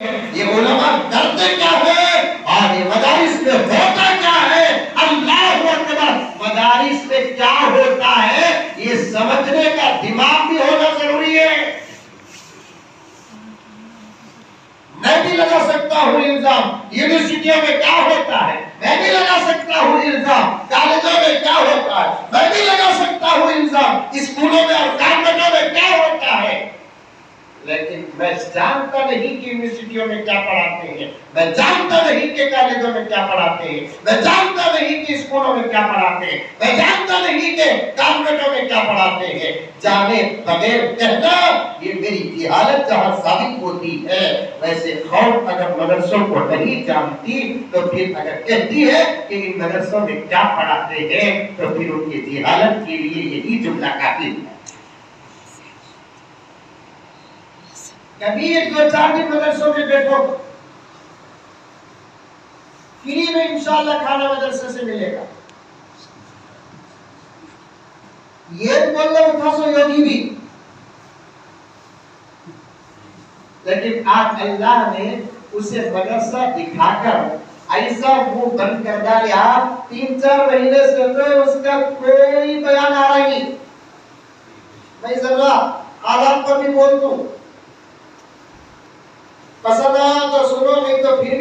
ये उलमा करते क्या है और ये मदारिस में होता क्या है। अल्लाहु अकबर। मदारिस में क्या होता है ये समझने का दिमाग भी होना जरूरी है। मैं भी लगा सकता हूँ इल्जाम यूनिवर्सिटियों में क्या होता है, मैं भी लगा सकता हूँ इल्जाम कॉलेजों में क्या होता है, मैं भी लगा सकता हूँ इल्जाम स्कूलों में और कॉन्वेंटों में क्या होता है, लेकिन मैं जानता नहीं कि यूनिवर्सिटियों में क्या पढ़ाते हैं, मैं जानता नहीं कि कॉलेजों में क्या पढ़ाते हैं, मैं जानता नहीं कि स्कूलों में क्या पढ़ाते हैं, मैं जानता नहीं कि कॉन्वेंटों में क्या पढ़ाते हैं। जाने बगैर कहना ये मेरी जिहालत जहां साबित होती है। वैसे कौम अगर मदरसों को नहीं जानती तो फिर अगर कहती है कि इन मदरसों में क्या पढ़ाते हैं तो फिर उनकी जिहालत के लिए यही जुमला काफी है। कभी एक दो चार दिन मदरसों में बैठो, फ्री में इंशाअल्लाह खाना मदरसे से मिलेगा। ये बोल रहे था सो योगी भी, लेकिन आज अल्लाह ने उसे मदरसा दिखाकर ऐसा मुंह बंद कर डाला, 3-4 महीने से तो उसका कोई बयान आ रहा ही